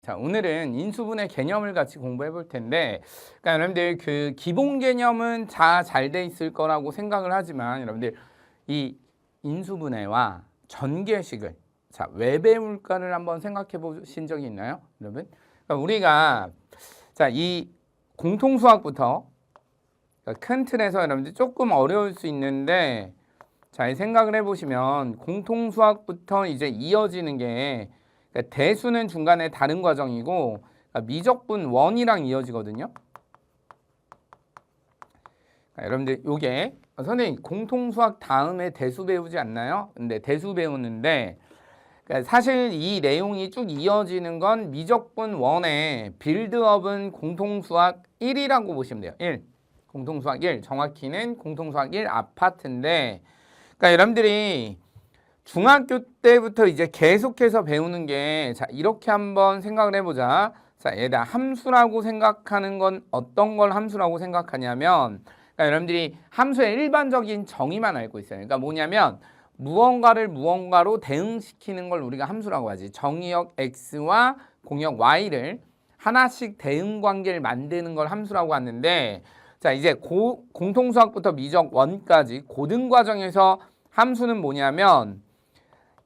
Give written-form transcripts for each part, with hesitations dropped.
자, 오늘은 인수분해 개념을 같이 공부해 볼 텐데, 그러니까 여러분들 그 기본 개념은 다 잘 돼 있을 거라고 생각을 하지만, 여러분들 이 인수분해와 전개식을 자, 왜 배울까를 한번 생각해 보신 적이 있나요, 여러분? 그러니까 우리가 자, 이 공통수학부터 그러니까 큰 틀에서 여러분들 조금 어려울 수 있는데, 잘 생각을 해보시면 공통수학부터 이제 이어지는 게 그러니까 대수는 중간에 다른 과정이고 그러니까 미적분 원이랑 이어지거든요. 그러니까 여러분들 요게 선생님 공통수학 다음에 대수 배우지 않나요? 근데 대수 배우는데 그러니까 사실 이 내용이 쭉 이어지는 건 미적분 원의 빌드업은 공통수학 1이라고 보시면 돼요. 1. 공통수학 1. 정확히는 공통수학 1 아파트인데 그러니까 여러분들이 중학교 때부터 이제 계속해서 배우는 게 자, 이렇게 한번 생각을 해보자. 자, 얘들아 함수라고 생각하는 건 어떤 걸 함수라고 생각하냐면 그러니까 여러분들이 함수의 일반적인 정의만 알고 있어요. 그러니까 뭐냐면 무언가를 무언가로 대응시키는 걸 우리가 함수라고 하지. 정의역 x와 공역 y를 하나씩 대응 관계를 만드는 걸 함수라고 하는데 자, 이제 공통수학부터 미적 원까지 고등 과정에서 함수는 뭐냐면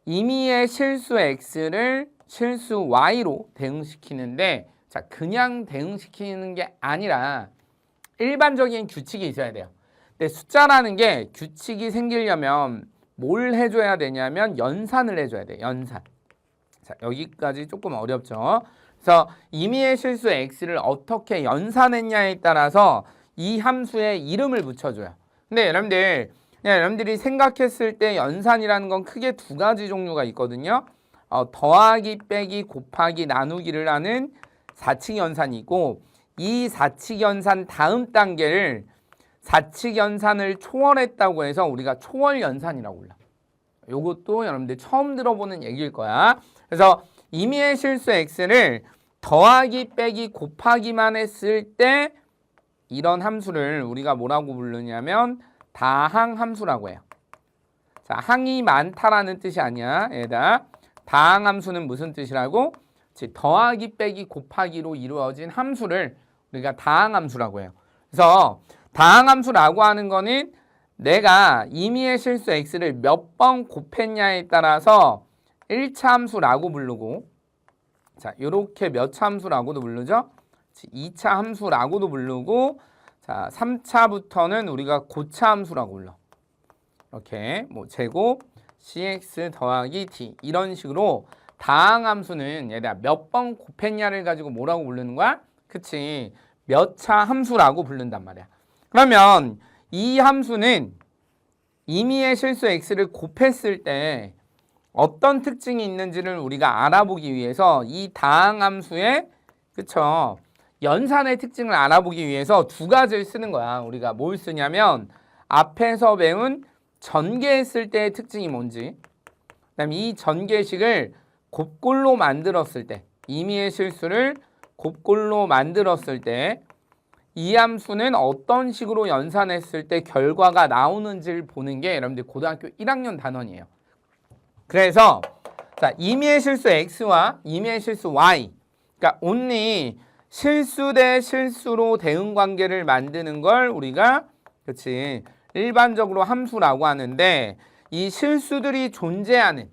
임의의 실수 x를 실수 y로 대응시키는데 자, 그냥 대응시키는 게 아니라 일반적인 규칙이 있어야 돼요. 근데 숫자라는 게 규칙이 생기려면 뭘 해줘야 되냐면 연산을 해줘야 돼요. 연산. 자, 여기까지 조금 어렵죠. 그래서 임의의 실수 x를 어떻게 연산했냐에 따라서 이 함수에 이름을 붙여줘요. 근데 여러분들 그냥 여러분들이 생각했을 때 연산이라는 건 크게 두 가지 종류가 있거든요. 더하기, 빼기, 곱하기, 나누기를 하는 사칙연산이고 이 사칙연산 다음 단계를 사칙연산을 초월했다고 해서 우리가 초월연산이라고 불러. 요것도 여러분들 처음 들어보는 얘기일 거야. 그래서 임의의 실수 x를 더하기, 빼기, 곱하기만 했을 때 이런 함수를 우리가 뭐라고 부르냐면 다항함수라고 해요. 자, 항이 많다라는 뜻이 아니야. 얘들아. 다항함수는 무슨 뜻이라고? 즉 더하기, 빼기, 곱하기로 이루어진 함수를 우리가 다항함수라고 해요. 그래서 다항함수라고 하는 거는 내가 임의의 실수 x를 몇 번 곱했냐에 따라서 1차 함수라고 부르고 자, 요렇게 몇 차 함수라고도 부르죠. 2차 함수라고도 부르고 자, 3차부터는 우리가 고차 함수라고 불러. 이렇게 뭐 제곱 cx 더하기 d 이런 식으로 다항함수는 얘들아 몇 번 곱했냐를 가지고 뭐라고 부르는 거야? 그치? 몇 차 함수라고 부른단 말이야. 그러면 이 함수는 임의의 실수 x를 곱했을 때 어떤 특징이 있는지를 우리가 알아보기 위해서 이 다항함수의 그쵸? 연산의 특징을 알아보기 위해서 두 가지를 쓰는 거야. 우리가 뭘 쓰냐면 앞에서 배운 전개했을 때의 특징이 뭔지 그다음에 이 전개식을 곱골로 만들었을 때 임의의 실수를 곱골로 만들었을 때 이 함수는 어떤 식으로 연산했을 때 결과가 나오는지를 보는 게 여러분들 고등학교 1학년 단원이에요. 그래서 자, 임의의 실수 x와 임의의 실수 y 그러니까 only 실수 대 실수로 대응 관계를 만드는 걸 우리가 그렇지 일반적으로 함수라고 하는데 이 실수들이 존재하는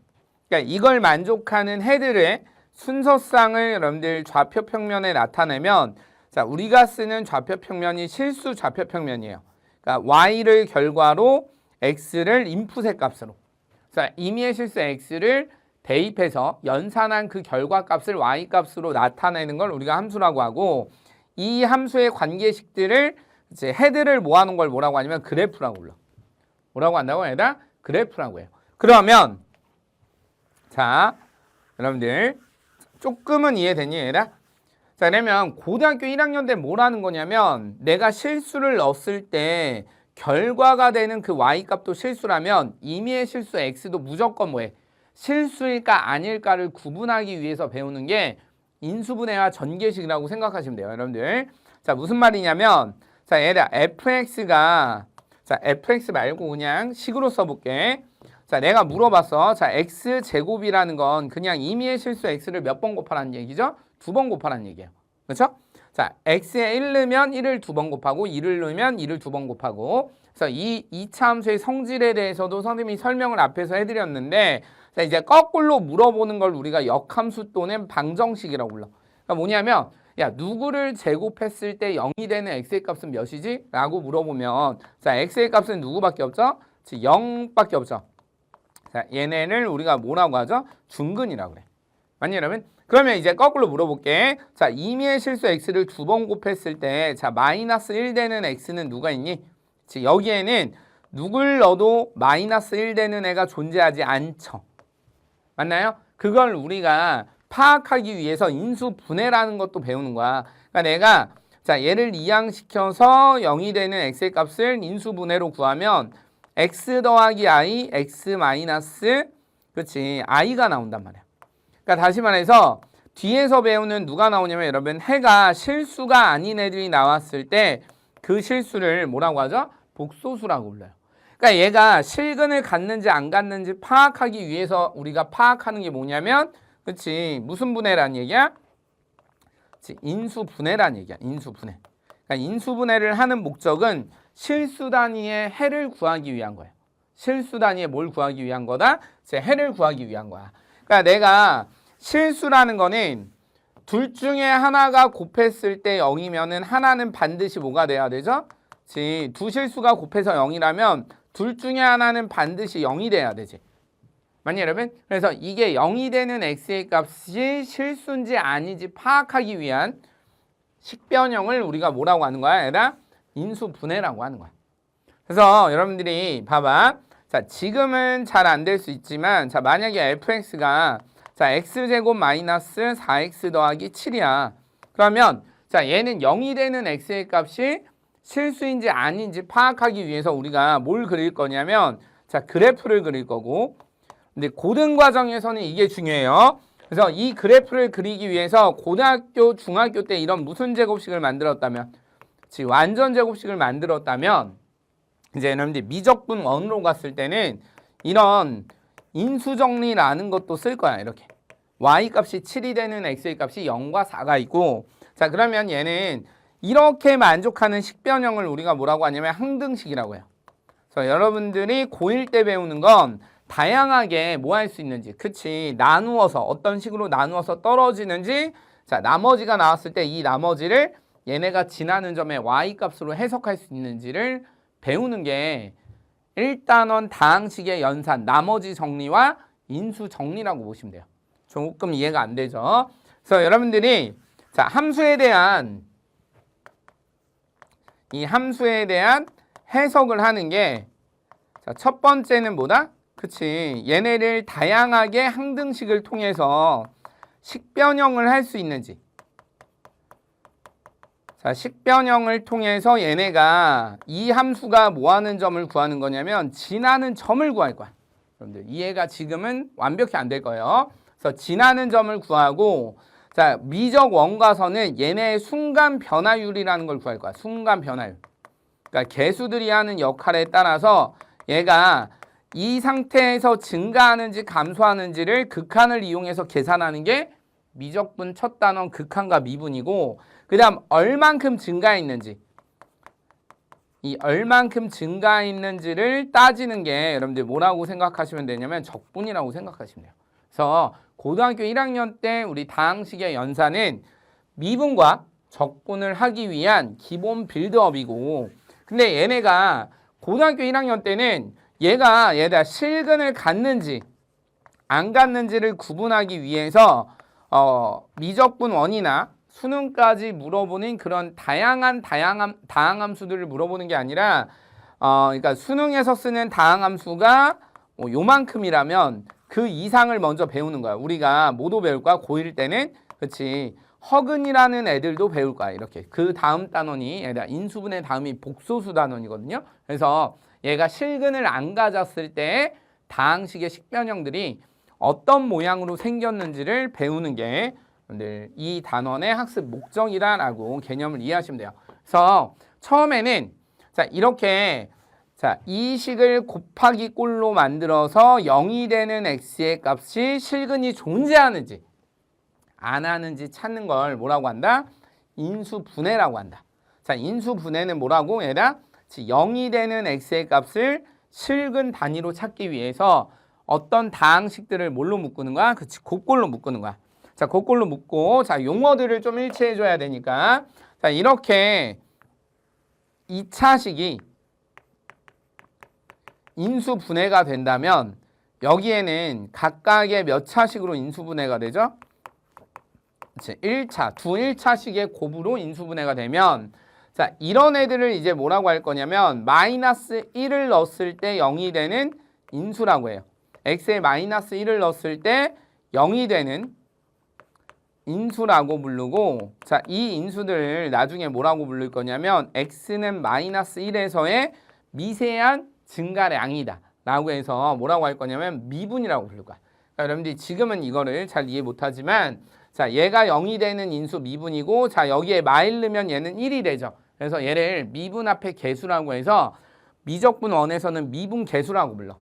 그러니까 이걸 만족하는 해들의 순서상을 여러분들 좌표 평면에 나타내면 자, 우리가 쓰는 좌표 평면이 실수 좌표 평면이에요. 그러니까 y를 결과로 x를 인풋의 값으로 자, 임의의 실수 x를 대입해서 연산한 그 결과값을 y값으로 나타내는 걸 우리가 함수라고 하고 이 함수의 관계식들을 이제 헤드를 모아놓은 걸 뭐라고 하냐면 그래프라고 불러. 뭐라고 한다고 얘들아? 그래프라고 해요. 그러면 자, 여러분들 조금은 이해되니 얘들아? 자, 그러면 고등학교 1학년 때 뭐라는 거냐면 내가 실수를 넣었을 때 결과가 되는 그 y값도 실수라면 임의의 실수 x도 무조건 뭐해? 실수일까 아닐까를 구분하기 위해서 배우는 게 인수분해와 전개식이라고 생각하시면 돼요, 여러분들. 자, 무슨 말이냐면 자, 얘들아 fx가 자, fx 말고 그냥 식으로 써볼게. 자, 내가 물어봤어. 자, x제곱이라는 건 그냥 임의의 실수 x를 몇 번 곱하라는 얘기죠? 두 번 곱하라는 얘기예요. 그렇죠? 자, x에 1 넣으면 1을 두 번 곱하고 2를 넣으면 2를 두 번 곱하고 그래서 이 2차 함수의 성질에 대해서도 선생님이 설명을 앞에서 해드렸는데 자, 이제 거꾸로 물어보는 걸 우리가 역함수 또는 방정식이라고 불러. 그러니까 뭐냐면 야, 누구를 제곱했을 때 0이 되는 x의 값은 몇이지? 라고 물어보면 자, x의 값은 누구밖에 없죠? 0밖에 없죠. 자, 얘네를 우리가 뭐라고 하죠? 중근이라고 그래. 맞니 여러분? 그러면 이제 거꾸로 물어볼게. 자, 임의의 실수 x를 두 번 곱했을 때 자, 마이너스 1 되는 x는 누가 있니? 여기에는 누굴 넣어도 마이너스 1 되는 애가 존재하지 않죠. 맞나요? 그걸 우리가 파악하기 위해서 인수분해라는 것도 배우는 거야. 그러니까 내가 자, 얘를 이항시켜서 0이 되는 x의 값을 인수분해로 구하면 x 더하기 i, x 마이너스 그렇지 i가 나온단 말이야. 그러니까 다시 말해서 뒤에서 배우는 누가 나오냐면 여러분 해가 실수가 아닌 애들이 나왔을 때 그 실수를 뭐라고 하죠? 복소수라고 불러요. 그러니까 얘가 실근을 갖는지 안 갖는지 파악하기 위해서 우리가 파악하는 게 뭐냐면 그렇지 무슨 분해란 얘기야? 그치, 인수분해란 얘기야. 인수분해. 그러니까 인수분해를 하는 목적은 실수 단위의 해를 구하기 위한 거예요. 실수 단위의 뭘 구하기 위한 거다? 이제 해를 구하기 위한 거야. 그러니까 내가 실수라는 거는 둘 중에 하나가 곱했을 때 0이면은 하나는 반드시 뭐가 돼야 되죠? 그치, 두 실수가 곱해서 0이라면 둘 중에 하나는 반드시 0이 돼야 되지. 맞니 여러분? 그래서 이게 0이 되는 x의 값이 실수인지 아닌지 파악하기 위한 식변형을 우리가 뭐라고 하는 거야? 얘들아? 인수분해라고 하는 거야. 그래서 여러분들이 봐봐. 자, 지금은 잘 안 될 수 있지만 자, 만약에 fx가 자, x제곱 마이너스 4x 더하기 7이야. 그러면 자, 얘는 0이 되는 x의 값이 실수인지 아닌지 파악하기 위해서 우리가 뭘 그릴 거냐면 자, 그래프를 그릴 거고 근데 고등 과정에서는 이게 중요해요. 그래서 이 그래프를 그리기 위해서 고등학교, 중학교 때 이런 무슨 제곱식을 만들었다면 완전 제곱식을 만들었다면 이제 여러분들 미적분 원으로 갔을 때는 이런 인수정리라는 것도 쓸 거야. 이렇게 y값이 7이 되는 x의 값이 0과 4가 있고 자 그러면 얘는 이렇게 만족하는 식변형을 우리가 뭐라고 하냐면 항등식이라고 해요. 그래서 여러분들이 고1 때 배우는 건 다양하게 뭐 할 수 있는지 그치 나누어서 어떤 식으로 나누어서 떨어지는지 자 나머지가 나왔을 때 이 나머지를 얘네가 지나는 점의 y값으로 해석할 수 있는지를 배우는 게 1단원 다항식의 연산 나머지 정리와 인수 정리라고 보시면 돼요. 조금 이해가 안 되죠. 그래서 여러분들이 자 함수에 대한 이 함수에 대한 해석을 하는 게 자, 첫 번째는 뭐다? 그치 얘네를 다양하게 항등식을 통해서 식변형을 할 수 있는지 자 식변형을 통해서 얘네가 이 함수가 뭐 하는 점을 구하는 거냐면 지나는 점을 구할 거야. 여러분들 이해가 지금은 완벽히 안 될 거예요. 그래서 지나는 점을 구하고 자 미적 원가서는 얘네의 순간 변화율이라는 걸 구할 거야. 순간 변화율. 그러니까 개수들이 하는 역할에 따라서 얘가 이 상태에서 증가하는지 감소하는지를 극한을 이용해서 계산하는 게 미적분 첫 단원 극한과 미분이고 그 다음 얼만큼 증가했는지 이 얼만큼 증가했는지를 따지는 게 여러분들 뭐라고 생각하시면 되냐면 적분이라고 생각하시면 돼요. 그래서 고등학교 1학년 때 우리 다항식의 연산은 미분과 적분을 하기 위한 기본 빌드업이고 근데 얘네가 고등학교 1학년 때는 얘가 실근을 갖는지 안 갖는지를 구분하기 위해서 미적분 원이나 수능까지 물어보는 그런 다항함수들을 물어보는 게 아니라 그러니까 수능에서 쓰는 다항함수가 요만큼이라면 그 이상을 먼저 배우는 거야. 우리가 뭐도 배울 거야? 고1 때는 그렇지 허근이라는 애들도 배울 거야. 이렇게 그 다음 단원이 인수분해 다음이 복소수 단원이거든요. 그래서 얘가 실근을 안 가졌을 때 다항식의 식변형들이 어떤 모양으로 생겼는지를 배우는 게 이 단원의 학습 목적이다라고 개념을 이해하시면 돼요. 그래서 처음에는 자 이렇게 자 이 식을 곱하기 꼴로 만들어서 0이 되는 x의 값이 실근이 존재하는지 안 하는지 찾는 걸 뭐라고 한다? 인수분해라고 한다. 자, 인수분해는 뭐라고? 얘들아, 0이 되는 x의 값을 실근 단위로 찾기 위해서 어떤 다항식들을 뭘로 묶는 거야? 그치, 곡골로 묶는 거야. 자, 곡골로 묶고, 자, 용어들을 좀 일치해줘야 되니까. 자, 이렇게 2차식이 인수분해가 된다면 여기에는 각각의 몇 차식으로 인수분해가 되죠? 그치, 1차, 두 1차식의 곱으로 인수분해가 되면 자, 이런 애들을 이제 뭐라고 할 거냐면 마이너스 1을 넣었을 때 0이 되는 인수라고 해요. x에 마이너스 1을 넣었을 때 0이 되는 인수라고 부르고, 자, 이 인수들을 나중에 뭐라고 부를 거냐면 x는 마이너스 1에서의 미세한 증가량이다 라고 해서 뭐라고 할 거냐면 미분이라고 부를 거야. 그러니까 여러분들이 지금은 이거를 잘 이해 못하지만 자, 얘가 0이 되는 인수 미분이고, 자, 여기에 마일 넣으면 얘는 1이 되죠. 그래서 얘를 미분 앞에 개수라고 해서 미적분 원에서는 미분 개수라고 불러.